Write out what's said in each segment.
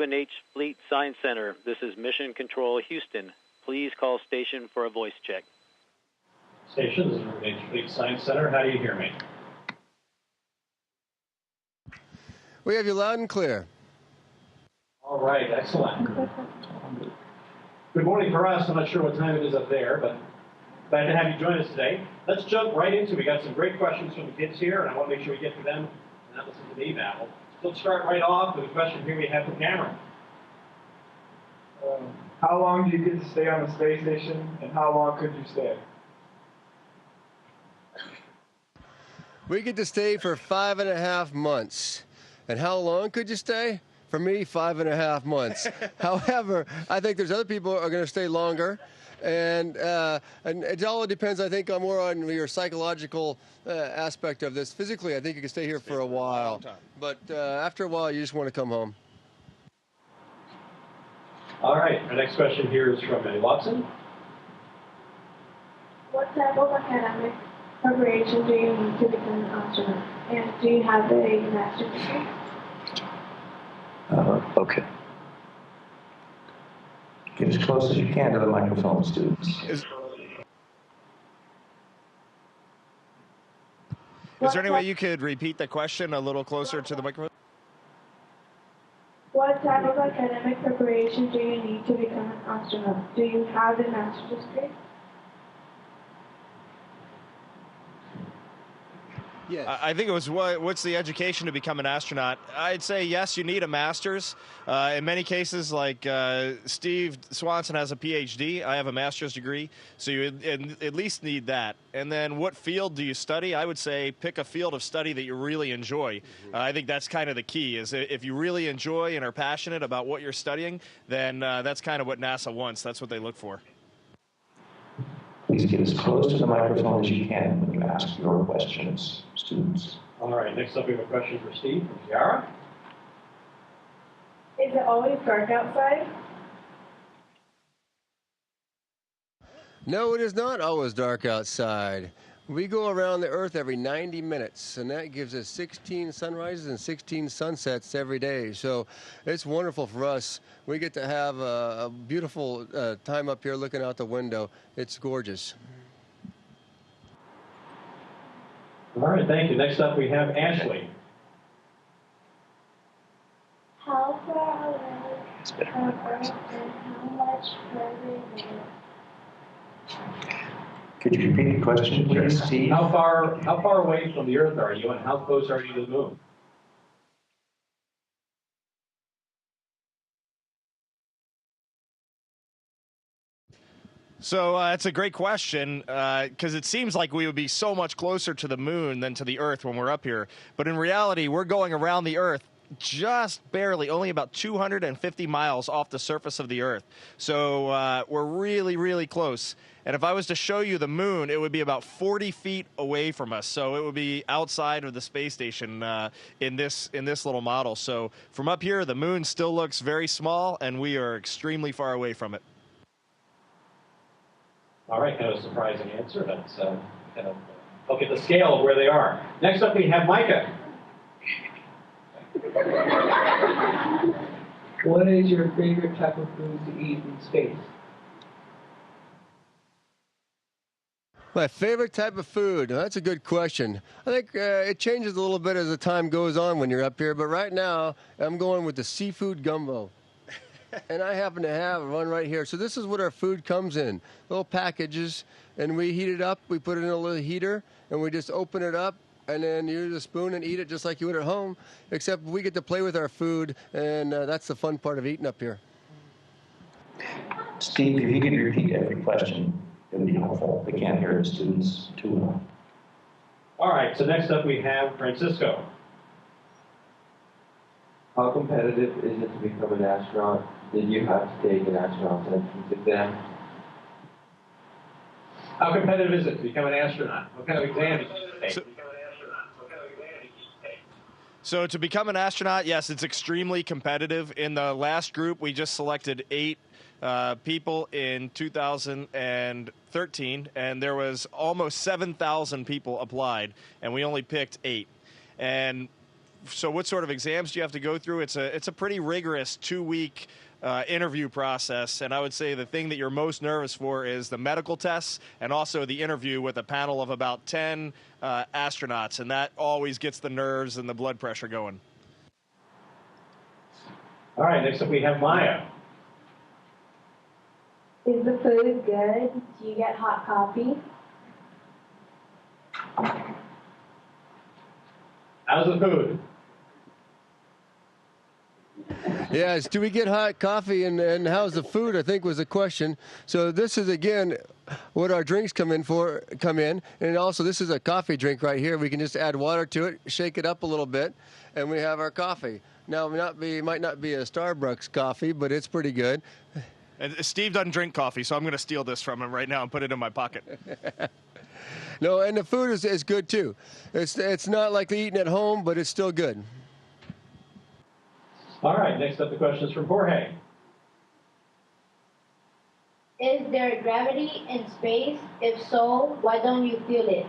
Reuben H. Fleet Science Center. This is Mission Control Houston. Please call station for a voice check. Station, this is Reuben H. Fleet Science Center. How do you hear me? We have you loud and clear. All right, excellent. Good morning for us. I'm not sure what time it is up there, but glad to have you join us today. Let's jump right into it. We got some great questions from the kids here, and I want to make sure we get to them and not listen to me babble. So let's start right off with a question here we have for Cameron. How long do you get to stay on the space station, and how long could you stay? We get to stay for 5.5 months. And how long could you stay? For me, 5.5 months. However, I think there's other people who are going to stay longer. And it all depends, I think, more on your psychological aspect of this. Physically, I think you can stay here for a while. But after a while, you just want to come home. All right, our next question here is from Eddie Watson. What type of academic preparation do you need to become an astronaut? And do you have a master's degree? Okay. Get as close as you can to the microphone, students. Is there any way you could repeat the question a little closer to the microphone? What type of academic preparation do you need to become an astronaut? Do you have a master's degree? Yes. I think it was what's the education to become an astronaut? I'd say yes, you need a master's. In many cases, like Steve Swanson has a PhD, I have a master's degree, so you at least need that. And then what field do you study? I would say pick a field of study that you really enjoy. I think that's kind of the key, is if you really enjoy and are passionate about what you're studying, then that's kind of what NASA wants. That's what they look for. Please get as close to the microphone as you can when you ask your questions, students. All right, next up we have a question for Steve from Ciara. Is it always dark outside? No, it is not always dark outside. We go around the Earth every 90 minutes, and that gives us 16 sunrises and 16 sunsets every day. So it's wonderful for us. We get to have a beautiful time up here looking out the window. It's gorgeous. All right, thank you. Next up we have Ashley. How far away from Earth and how much further away? Could you repeat the question, please, Steve? How far away from the Earth are you, and how close are you to the moon? So it's a great question because it seems like we would be so much closer to the moon than to the Earth when we're up here. But in reality, we're going around the Earth just barely, only about 250 miles off the surface of the Earth. So we're really, really close. And if I was to show you the moon, it would be about 40 feet away from us. So it would be outside of the space station in this little model. So from up here, the moon still looks very small, and we are extremely far away from it. All right, kind of a surprising answer. That's kind of look at the scale of where they are. Next up, we have Micah. What is your favorite type of food to eat in space? My favorite type of food? Well, that's a good question. I think it changes a little bit as the time goes on when you're up here, but right now I'm going with the seafood gumbo. And I happen to have one right here. So this is what our food comes in, little packages, and we heat it up. We put it in a little heater, and we just open it up, and then you use a spoon and eat it just like you would at home, except we get to play with our food, and that's the fun part of eating up here. Steve, if you could repeat every question, it would be helpful. We can't hear the students too well. All right, so next up we have Francisco. How competitive is it to become an astronaut? Did you have to take an astronaut entrance exam? How competitive is it to become an astronaut? What kind of exam did you take? So to become an astronaut, yes, it's extremely competitive. In the last group, we just selected 8 people in 2013, and there was almost 7,000 people applied, and we only picked 8. And So what sort of exams do you have to go through? It's a pretty rigorous 2-week interview process, and I would say the thing that you're most nervous for is the medical tests and also the interview with a panel of about 10 astronauts, and that always gets the nerves and the blood pressure going. All right, next up we have Maya. Is the food good? Do you get hot coffee? How's the food? Yes, do we get hot coffee and how's the food, I think was the question. So this is, again, what our drinks come in. And also this is a coffee drink right here. We can just add water to it, shake it up a little bit, and we have our coffee. Now, it might not be a Starbucks coffee, but it's pretty good. And Steve doesn't drink coffee, so I'm going to steal this from him right now and put it in my pocket. No, and the food is good too. It's not like eating at home, but it's still good. All right, next up the question is from Jorge. Is there gravity in space? If so, why don't you feel it?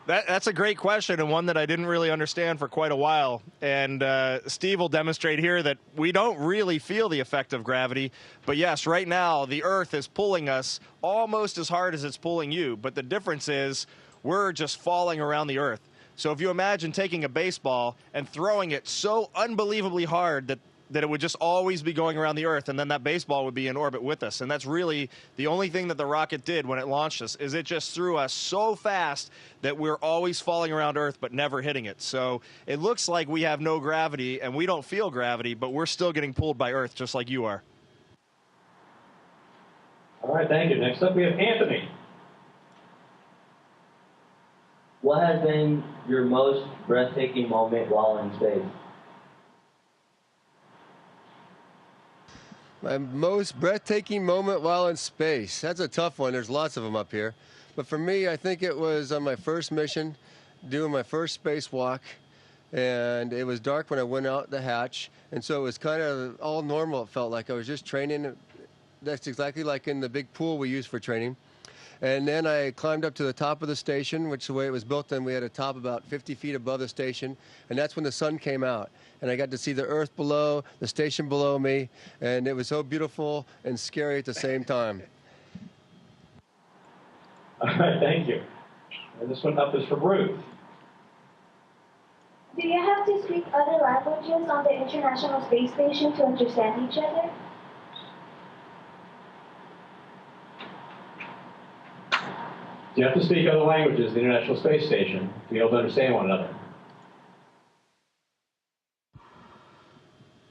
That's a great question, and one that I didn't really understand for quite a while. And Steve will demonstrate here that we don't really feel the effect of gravity. But yes, right now, the Earth is pulling us almost as hard as it's pulling you. But the difference is we're just falling around the Earth. So if you imagine taking a baseball and throwing it so unbelievably hard that it would just always be going around the Earth, and then that baseball would be in orbit with us. And that's really the only thing that the rocket did when it launched us, is it just threw us so fast that we're always falling around Earth but never hitting it. So it looks like we have no gravity, and we don't feel gravity, but we're still getting pulled by Earth just like you are. All right, thank you. Next up we have Anthony. What has been your most breathtaking moment while in space? My most breathtaking moment while in space. That's a tough one. There's lots of them up here. But for me, I think it was on my first mission, doing my first spacewalk. And it was dark when I went out the hatch. And so it was kind of all normal, it felt like. I was just training. That's exactly like in the big pool we use for training. And then I climbed up to the top of the station, which is the way it was built. Then we had a top about 50 feet above the station. And that's when the sun came out. And I got to see the Earth below, the station below me. And it was so beautiful and scary at the same time. All right, thank you. And this one up is from Ruth. Do you have to speak other languages on the International Space Station to understand each other? Do you have to speak other languages in the International Space Station to be able to understand one another?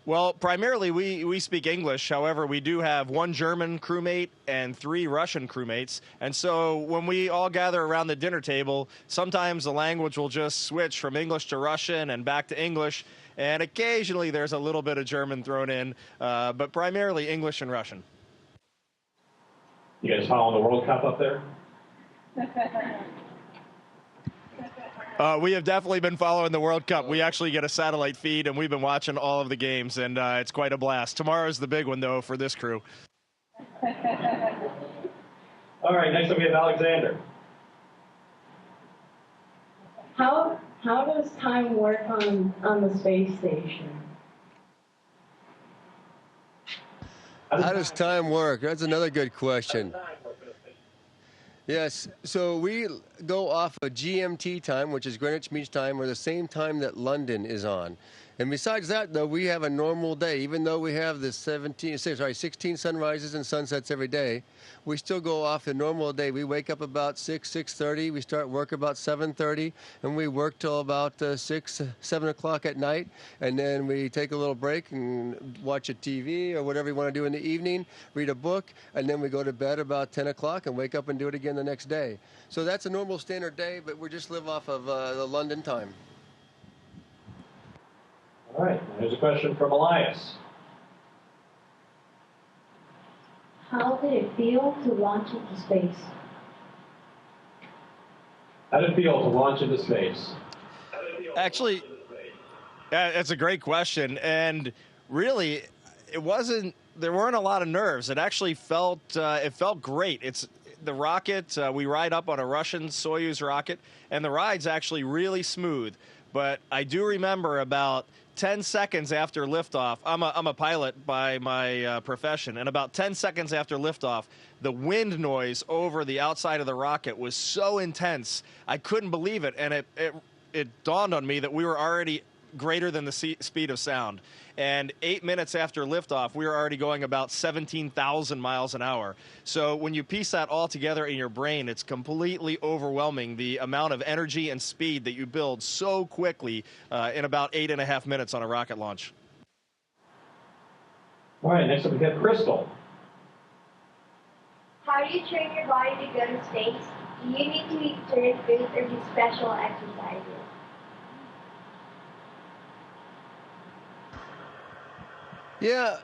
Well, primarily we speak English. However, we do have 1 German crewmate and 3 Russian crewmates. And so when we all gather around the dinner table, sometimes the language will just switch from English to Russian and back to English. And occasionally there's a little bit of German thrown in, but primarily English and Russian. You guys following the World Cup up there? We have definitely been following the World Cup. We actually get a satellite feed, and we've been watching all of the games, and it's quite a blast. Tomorrow's the big one, though, for this crew. All right, next up we have Alexander. How does time work on the space station? How does time work? That's another good question. Yes, so we go off of GMT time, which is Greenwich Mean Time, or the same time that London is on. And besides that, though, we have a normal day. Even though we have the 16 sunrises and sunsets every day, we still go off the normal day. We wake up about 6:30. We start work about 7:30, and we work till about 7 o'clock at night. And then we take a little break and watch a TV or whatever you want to do in the evening, read a book, and then we go to bed about 10 o'clock and wake up and do it again the next day. So that's a normal standard day, but we just live off of the London time. All right, here's a question from Elias. How did it feel to launch into space? How did it feel to launch into space? Actually, that's a great question. And really, there weren't a lot of nerves. It actually felt great. the rocket, we ride up on a Russian Soyuz rocket, and the ride's actually really smooth. But I do remember about 10 seconds after liftoff, I'm a pilot by my profession, and about 10 seconds after liftoff, the wind noise over the outside of the rocket was so intense, I couldn't believe it, and it dawned on me that we were already greater than the speed of sound. And 8 minutes after liftoff, we were already going about 17,000 miles an hour. So when you piece that all together in your brain, it's completely overwhelming, the amount of energy and speed that you build so quickly in about 8.5 minutes on a rocket launch. All right, next up we have Crystal. How do you train your body to go to space? Do you need to eat certain foods or do special exercises? Yeah,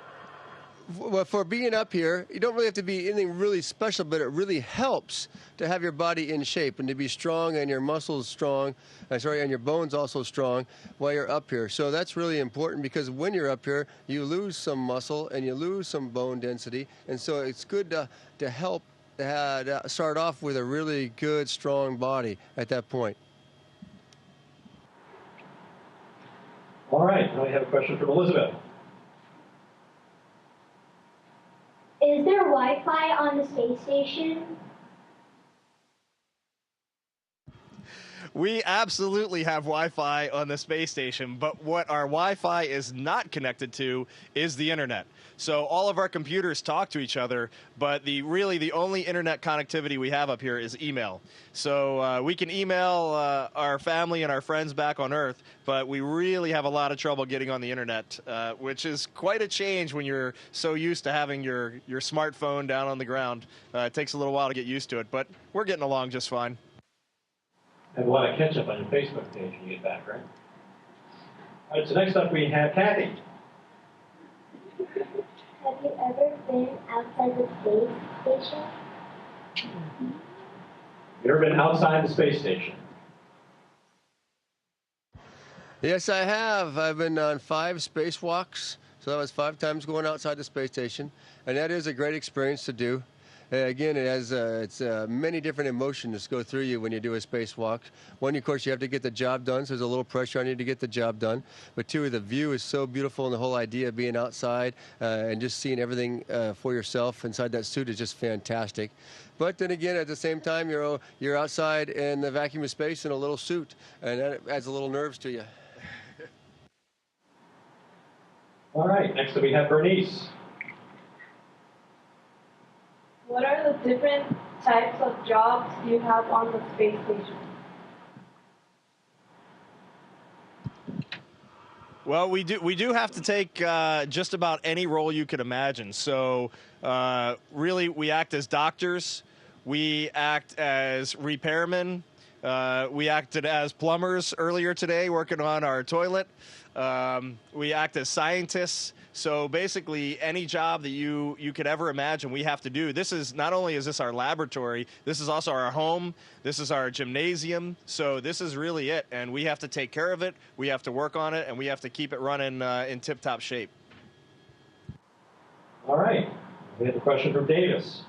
well, for being up here, you don't really have to be anything really special, but it really helps to have your body in shape and to be strong and your muscles strong, and your bones also strong while you're up here. So that's really important because when you're up here, you lose some muscle and you lose some bone density, and so it's good to help to start off with a really good, strong body at that point. All right, now we have a question from Elizabeth. Is there Wi-Fi on the space station? We absolutely have Wi-Fi on the space station, but what our Wi-Fi is not connected to is the internet. So all of our computers talk to each other, but really the only internet connectivity we have up here is email. So we can email our family and our friends back on Earth, but we really have a lot of trouble getting on the internet, which is quite a change when you're so used to having your smartphone down on the ground. It takes a little while to get used to it, but we're getting along just fine. Have a lot of catch up on your Facebook page when you get back, right? All right, so next up we have Kathy. Have you ever been outside the space station? You ever been outside the space station? Yes, I have. I've been on 5 spacewalks, so that was 5 times going outside the space station, and that is a great experience to do. Again, it has many different emotions go through you when you do a spacewalk. One, of course, you have to get the job done, so there's a little pressure on you to get the job done. But 2, the view is so beautiful, and the whole idea of being outside and just seeing everything for yourself inside that suit is just fantastic. But then again, at the same time, you're outside in the vacuum of space in a little suit, and that adds a little nerves to you. All right, next up we have Bernice. What are the different types of jobs you have on the space station? Well, we do have to take just about any role you could imagine. So really, we act as doctors. We act as repairmen. We acted as plumbers earlier today working on our toilet. We act as scientists. So basically, any job that you could ever imagine, we have to do. This is not only is this our laboratory, this is also our home. This is our gymnasium. So this is really it, and we have to take care of it. We have to work on it, and we have to keep it running in tip-top shape. All right, we have a question from Davis.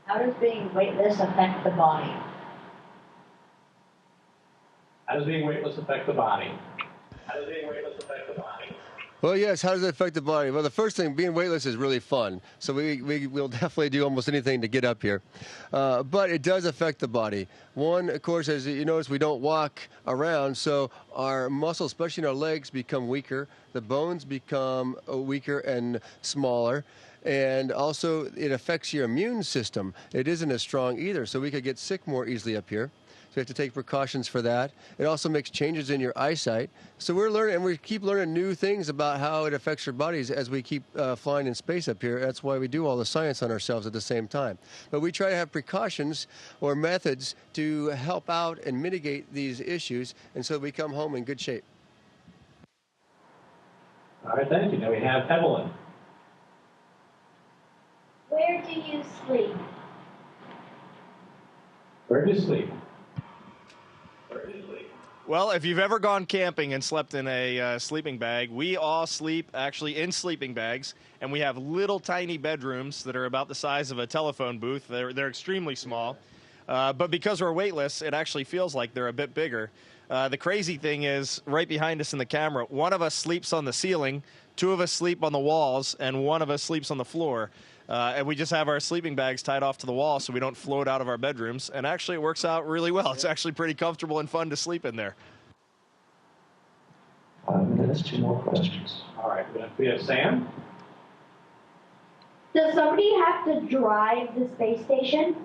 How does being weightless affect the body? How does being weightless affect the body? How does being weightless affect the body? Well, yes, how does it affect the body? Well, the first thing, being weightless is really fun. So we'll definitely do almost anything to get up here. But it does affect the body. One, of course, as you notice, we don't walk around, so our muscles, especially in our legs, become weaker. The bones become weaker and smaller. And also, it affects your immune system. It isn't as strong either, so we could get sick more easily up here. So you have to take precautions for that. It also makes changes in your eyesight. So we're learning, and we keep learning new things about how it affects your bodies as we keep flying in space up here. That's why we do all the science on ourselves at the same time. But we try to have precautions or methods to help out and mitigate these issues, and so we come home in good shape. All right, thank you. Now we have Evelyn. Where do you sleep? Where do you sleep? Well, if you've ever gone camping and slept in a sleeping bag, we all sleep actually in sleeping bags, and we have little tiny bedrooms that are about the size of a telephone booth. They're extremely small, but because we're weightless, it actually feels like they're a bit bigger. The crazy thing is, right behind us in the camera, one of us sleeps on the ceiling, two of us sleep on the walls, and one of us sleeps on the floor. And we just have our sleeping bags tied off to the wall so we don't float out of our bedrooms. And actually, it works out really well. It's actually pretty comfortable and fun to sleep in there. 5 minutes, 2 more questions. All right, we have Sam. Does somebody have to drive the space station?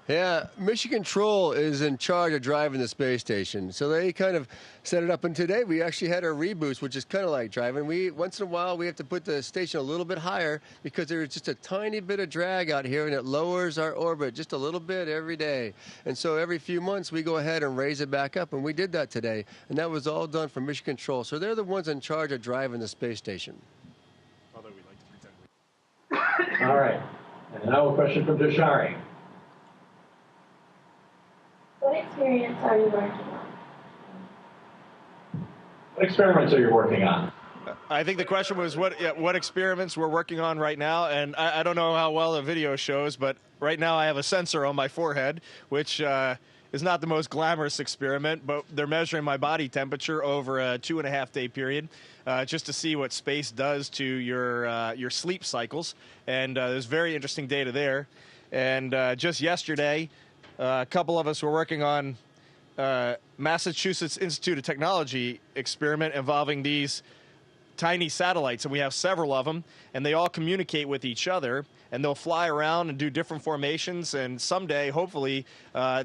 Yeah, Mission Control is in charge of driving the space station. So they kind of set it up. And today we actually had our reboost, which is kind of like driving. Once in a while, we have to put the station a little bit higher because there's just a tiny bit of drag out here, and it lowers our orbit just a little bit every day. And so every few months, we go ahead and raise it back up. And we did that today. And that was all done from Mission Control. So they're the ones in charge of driving the space station. Although we like to pretend. All right. And now a question from Jashari. What experience are you working on? What experiments are you working on? I think the question was what experiments we're working on right now, and I don't know how well the video shows, but right now I have a sensor on my forehead, which is not the most glamorous experiment, but they're measuring my body temperature over a 2.5-day period, just to see what space does to your sleep cycles, and there's very interesting data there. And just yesterday, a couple of us were working on Massachusetts Institute of Technology experiment involving these tiny satellites, and we have several of them, and they all communicate with each other, and they'll fly around and do different formations, and someday, hopefully,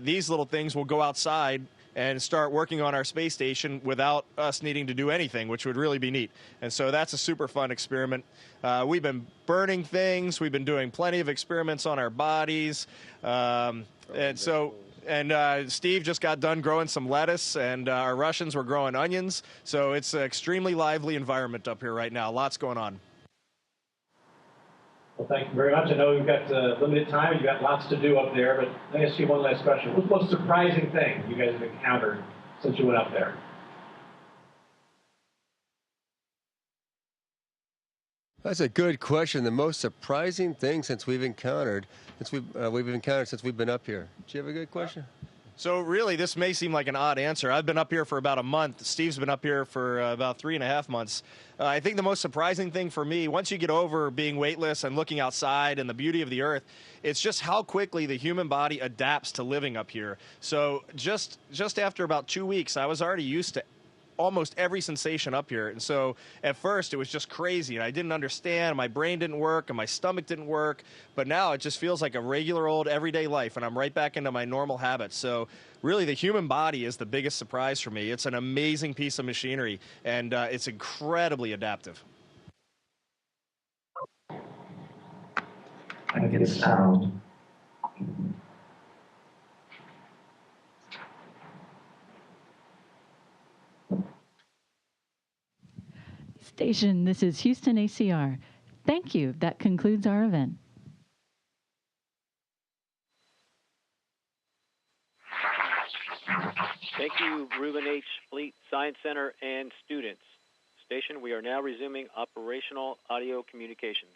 these little things will go outside and start working on our space station without us needing to do anything, which would really be neat. And so that's a super fun experiment. We've been burning things. We've been doing plenty of experiments on our bodies. And Steve just got done growing some lettuce, and our Russians were growing onions. So it's an extremely lively environment up here right now. Lots going on. Well, thank you very much. I know we've got limited time. You've got lots to do up there, but let me ask you one last question. What's the most surprising thing you guys have encountered since you went up there? That's a good question. The most surprising thing since we've encountered since we've been up here. Do you have a good question? So really, this may seem like an odd answer. I've been up here for about a month. Steve's been up here for about 3.5 months. I think the most surprising thing for me, once you get over being weightless and looking outside and the beauty of the earth, it's just how quickly the human body adapts to living up here. So just after about 2 weeks, I was already used to almost every sensation up here. And so at first it was just crazy, and I didn't understand. My brain didn't work and my stomach didn't work, but now it just feels like a regular old everyday life, and I'm right back into my normal habits. So really, the human body is the biggest surprise for me. It's an amazing piece of machinery, and it's incredibly adaptive. I get sound. Station, this is Houston ACR. Thank you. That concludes our event. Thank you, Reuben H. Fleet Science Center and students. Station, we are now resuming operational audio communications.